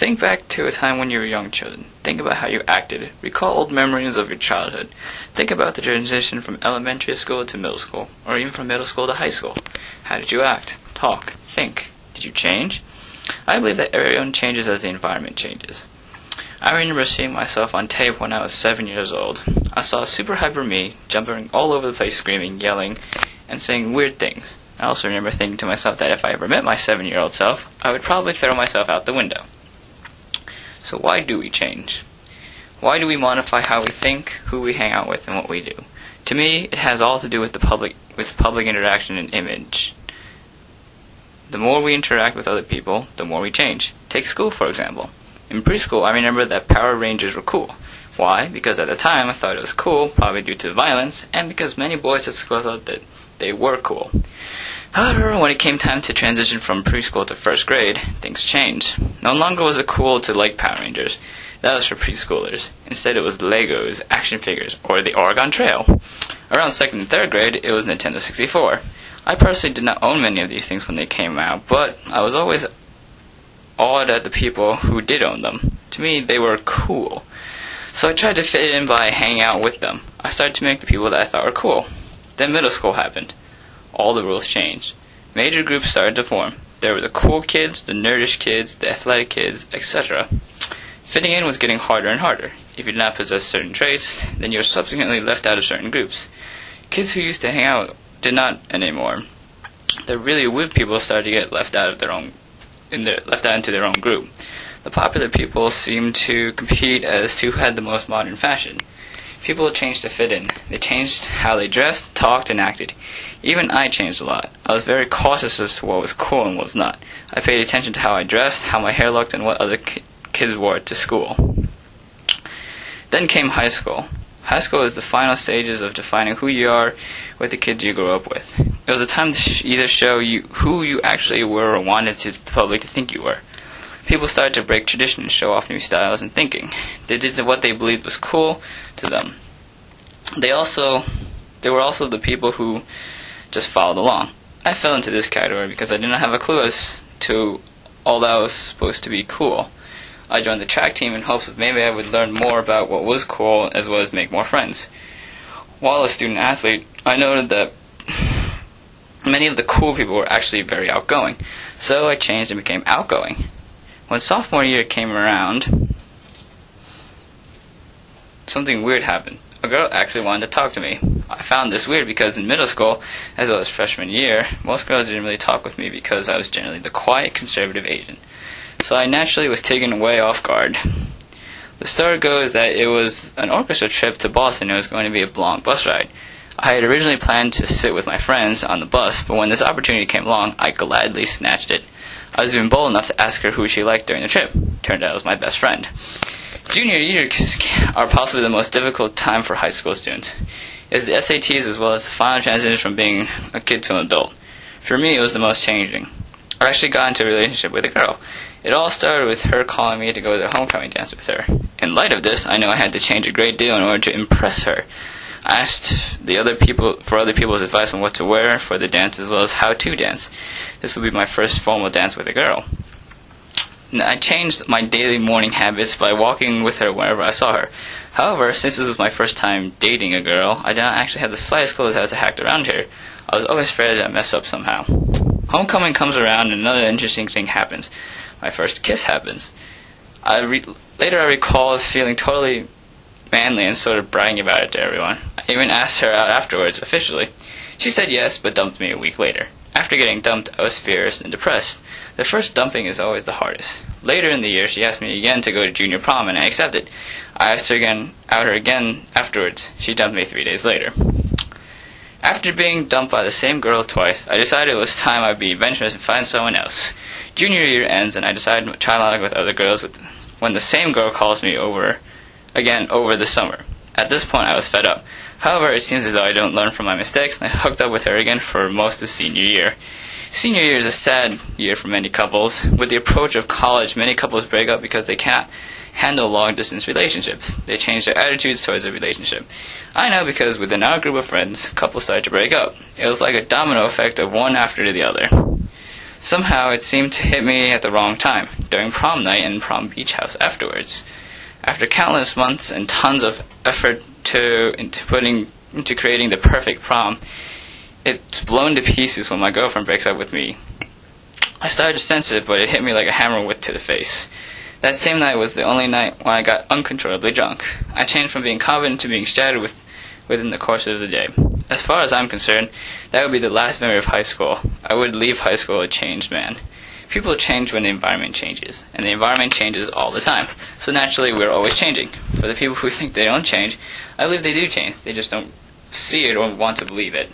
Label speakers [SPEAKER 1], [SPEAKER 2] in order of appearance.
[SPEAKER 1] Think back to a time when you were young children. Think about how you acted. Recall old memories of your childhood. Think about the transition from elementary school to middle school, or even from middle school to high school. How did you act, talk, think? Did you change? I believe that everyone changes as the environment changes. I remember seeing myself on tape when I was 7 years old. I saw super hyper me, jumping all over the place, screaming, yelling, and saying weird things. I also remember thinking to myself that if I ever met my 7-year-old self, I would probably throw myself out the window. So why do we change? Why do we modify how we think, who we hang out with, and what we do? To me, it has all to do with public interaction and image. The more we interact with other people, the more we change. Take school, for example. In preschool, I remember that Power Rangers were cool. Why? Because at the time I thought it was cool, probably due to the violence, and because many boys at school thought that they were cool. However, when it came time to transition from preschool to first grade, things changed. No longer was it cool to like Power Rangers. That was for preschoolers. Instead, it was Legos, action figures, or the Oregon Trail. Around 2nd and 3rd grade, it was Nintendo 64. I personally did not own many of these things when they came out, but I was always awed at the people who did own them. To me, they were cool. So I tried to fit in by hanging out with them. I started to make the people that I thought were cool. Then middle school happened. All the rules changed. Major groups started to form. There were the cool kids, the nerdish kids, the athletic kids, etc. Fitting in was getting harder and harder. If you did not possess certain traits, then you were subsequently left out of certain groups. Kids who used to hang out did not anymore. The really weird people started to get left out into their own group. The popular people seemed to compete as to who had the most modern fashion. People changed to fit in. They changed how they dressed, talked, and acted. Even I changed a lot. I was very cautious as to what was cool and what was not. I paid attention to how I dressed, how my hair looked, and what other kids wore to school. Then came high school. High school is the final stages of defining who you are with the kids you grew up with. It was a time to either show you who you actually were or wanted the public to think you were. People started to break tradition and show off new styles and thinking. They did what they believed was cool to them. They were also the people who just followed along. I fell into this category because I did not have a clue as to all that was supposed to be cool. I joined the track team in hopes that maybe I would learn more about what was cool as well as make more friends. While a student athlete, I noted that many of the cool people were actually very outgoing, so I changed and became outgoing. When sophomore year came around, something weird happened. A girl actually wanted to talk to me. I found this weird because in middle school, as well as freshman year, most girls didn't really talk with me because I was generally the quiet, conservative Asian. So I naturally was taken way off guard. The story goes that it was an orchestra trip to Boston. It was going to be a long bus ride. I had originally planned to sit with my friends on the bus, but when this opportunity came along, I gladly snatched it. I was even bold enough to ask her who she liked during the trip. Turned out it was my best friend. Junior years are possibly the most difficult time for high school students. It's the SATs as well as the final transition from being a kid to an adult. For me, it was the most challenging. I actually got into a relationship with a girl. It all started with her calling me to go to the homecoming dance with her. In light of this, I knew I had to change a great deal in order to impress her. I asked other people's advice on what to wear for the dance as well as how to dance. This would be my first formal dance with a girl. I changed my daily morning habits by walking with her wherever I saw her. However, since this was my first time dating a girl, I did not actually have the slightest clue as how to act around her. I was always afraid that I'd mess up somehow. Homecoming comes around and another interesting thing happens. My first kiss happens. Later I recall feeling totally manly and sort of bragging about it to everyone. I even asked her out afterwards, officially. She said yes, but dumped me a week later. After getting dumped, I was furious and depressed. The first dumping is always the hardest. Later in the year, she asked me again to go to junior prom, and I accepted. I asked her again afterwards. She dumped me 3 days later. After being dumped by the same girl twice, I decided it was time I'd be adventurous and find someone else. Junior year ends, and I decided to try along with other girls when the same girl calls me over the summer. At this point, I was fed up. However, it seems as though I don't learn from my mistakes, and I hooked up with her again for most of senior year. Senior year is a sad year for many couples. With the approach of college, many couples break up because they cannot handle long-distance relationships. They change their attitudes towards a relationship. I know because within our group of friends, couples started to break up. It was like a domino effect of one after the other. Somehow it seemed to hit me at the wrong time, during prom night and prom beach house afterwards. After countless months and tons of effort into creating the perfect prom, it's blown to pieces when my girlfriend breaks up with me. I started to sense it, but it hit me like a hammer to the face. That same night was the only night when I got uncontrollably drunk. I changed from being confident to being shattered within the course of the day. As far as I'm concerned, that would be the last memory of high school. I would leave high school a changed man. People change when the environment changes, and the environment changes all the time. So naturally, we're always changing. For the people who think they don't change, I believe they do change. They just don't see it or want to believe it.